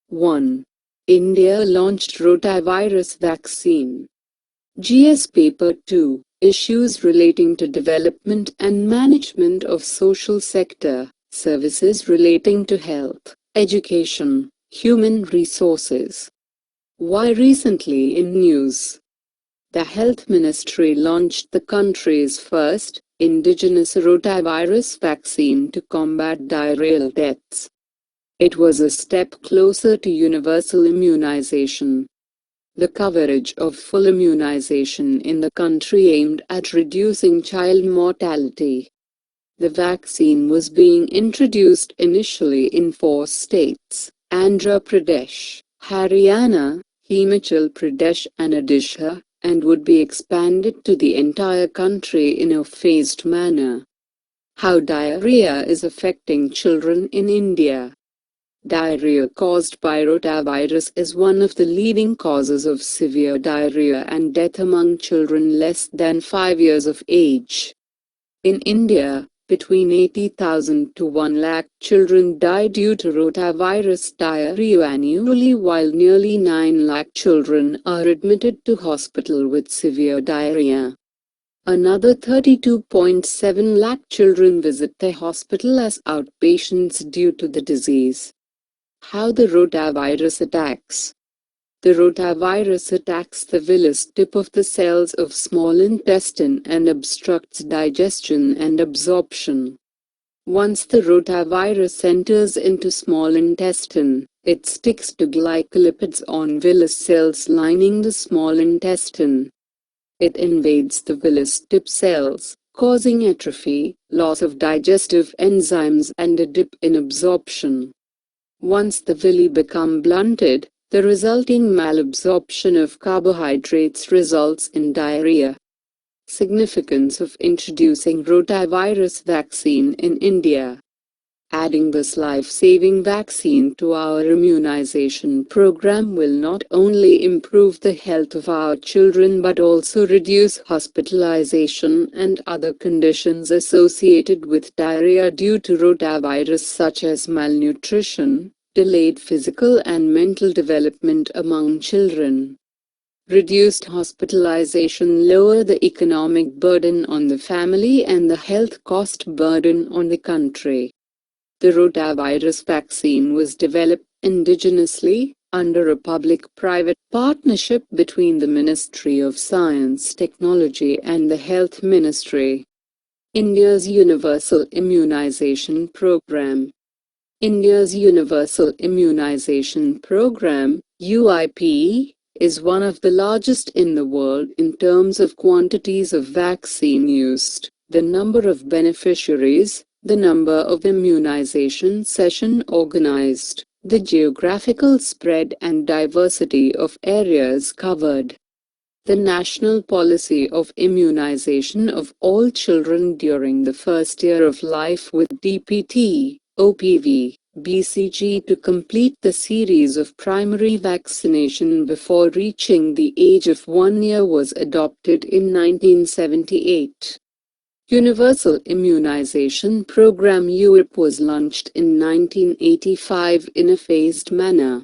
1. India launched Rotavirus Vaccine. GS Paper 2. Issues relating to development and management of social sector, services relating to health, education, human resources. Why recently in news? The Health Ministry launched the country's first indigenous rotavirus vaccine to combat diarrheal deaths. It was a step closer to universal immunization. The coverage of full immunization in the country aimed at reducing child mortality. The vaccine was being introduced initially in 4 states: Andhra Pradesh, Haryana, Himachal Pradesh and Odisha, and would be expanded to the entire country in a phased manner. How diarrhea is affecting children in India. Diarrhea caused by rotavirus is one of the leading causes of severe diarrhea and death among children less than 5 years of age. In India, between 80,000 to 1 lakh children die due to rotavirus diarrhea annually, while nearly 9 lakh children are admitted to hospital with severe diarrhea. Another 32.7 lakh children visit the hospital as outpatients due to the disease. How the rotavirus attacks. The rotavirus attacks the villus tip of the cells of small intestine and obstructs digestion and absorption. Once the rotavirus enters into small intestine, it sticks to glycolipids on villus cells lining the small intestine. It invades the villus tip cells, causing atrophy, loss of digestive enzymes and a dip in absorption. Once the villi become blunted, the resulting malabsorption of carbohydrates results in diarrhea. Significance of introducing rotavirus vaccine in India. Adding this life-saving vaccine to our immunization program will not only improve the health of our children but also reduce hospitalization and other conditions associated with diarrhea due to rotavirus, such as malnutrition, delayed physical and mental development among children. Reduced hospitalization lower the economic burden on the family and the health cost burden on the country. The rotavirus vaccine was developed indigenously, under a public-private partnership between the Ministry of Science, Technology and the Health Ministry. India's Universal Immunization Program. India's Universal Immunization Program, UIP, is one of the largest in the world in terms of quantities of vaccine used, the number of beneficiaries, the number of immunization sessions organized, the geographical spread and diversity of areas covered. The national policy of immunization of all children during the first year of life with DPT, OPV, BCG to complete the series of primary vaccination before reaching the age of 1 year was adopted in 1978. Universal Immunization Program UIP was launched in 1985 in a phased manner.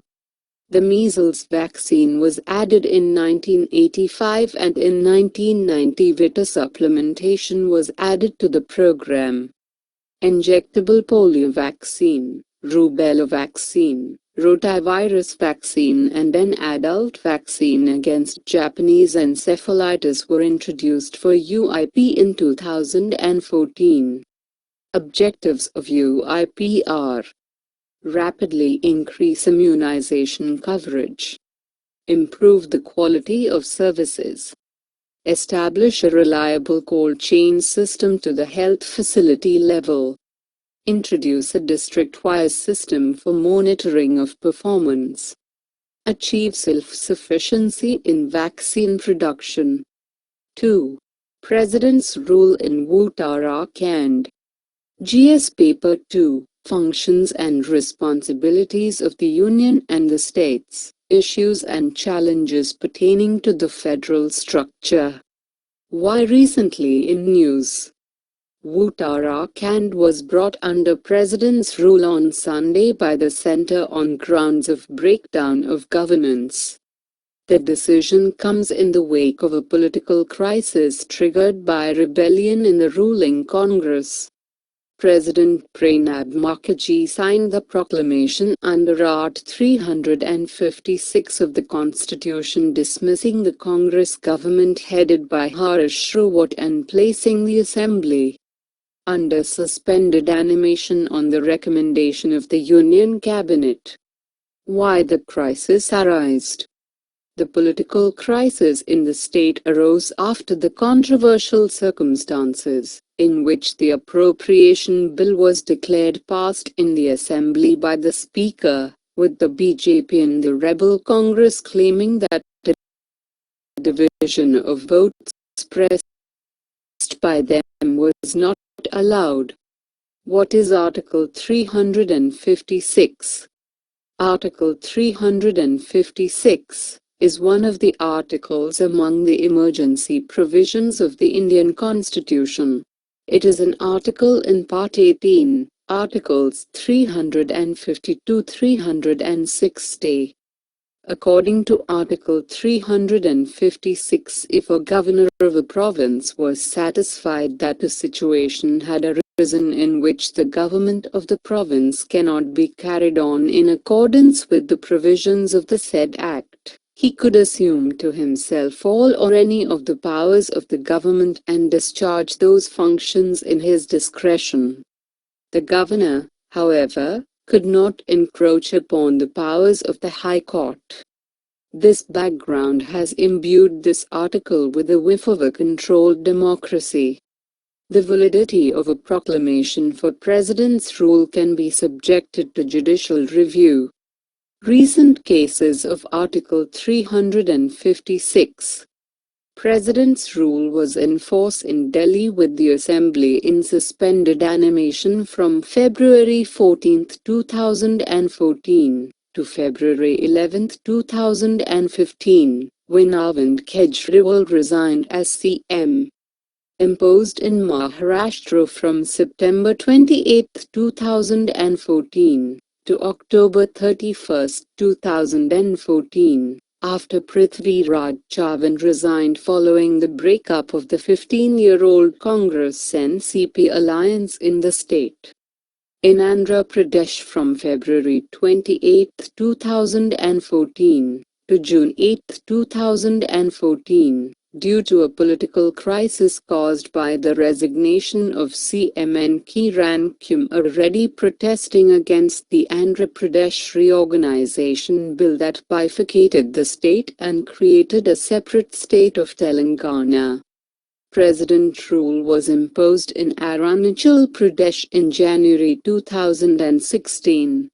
The measles vaccine was added in 1985 and in 1990 Vita supplementation was added to the program. Injectable polio vaccine, rubella vaccine, rotavirus vaccine and an adult vaccine against Japanese encephalitis were introduced for UIP in 2014. Objectives of UIP are: rapidly increase immunization coverage, improve the quality of services, establish a reliable cold chain system to the health facility level, introduce a district-wise system for monitoring of performance, achieve self-sufficiency in vaccine production. 2. President's rule in Uttarakhand. GS Paper 2. Functions and responsibilities of the Union and the states, issues and challenges pertaining to the federal structure. Why recently in news? Uttarakhand was brought under President's rule on Sunday by the centre on grounds of breakdown of governance. The decision comes in the wake of a political crisis triggered by rebellion in the ruling Congress. President Pranab Mukherjee signed the proclamation under Art. 356 of the Constitution dismissing the Congress government headed by Harish Rawat and placing the Assembly under suspended animation on the recommendation of the Union Cabinet. Why the crisis arose? The political crisis in the state arose after the controversial circumstances in which the appropriation bill was declared passed in the Assembly by the Speaker, with the BJP and the rebel Congress claiming that the division of votes pressed by them was not allowed. What is Article 356? Article 356 is one of the articles among the emergency provisions of the Indian Constitution. It is an article in Part 18, Articles 352-360. According to Article 356, if a governor of a province was satisfied that a situation had arisen in which the government of the province cannot be carried on in accordance with the provisions of the said Act, he could assume to himself all or any of the powers of the government and discharge those functions in his discretion. The governor, however, could not encroach upon the powers of the High Court. This background has imbued this article with the whiff of a controlled democracy. The validity of a proclamation for President's rule can be subjected to judicial review. Recent cases of Article 356. President's rule was in force in Delhi with the Assembly in suspended animation from February 14, 2014 to February 11, 2015, when Arvind Kejriwal resigned as CM. Imposed in Maharashtra from September 28, 2014 to October 31, 2014, after Prithviraj Chavan resigned following the breakup of the 15-year-old Congress-NCP alliance in the state. In Andhra Pradesh from February 28, 2014 to June 8, 2014, due to a political crisis caused by the resignation of CM N. Kiran Kumar Reddy protesting against the Andhra Pradesh Reorganization Bill that bifurcated the state and created a separate state of Telangana. President rule was imposed in Arunachal Pradesh in January 2016.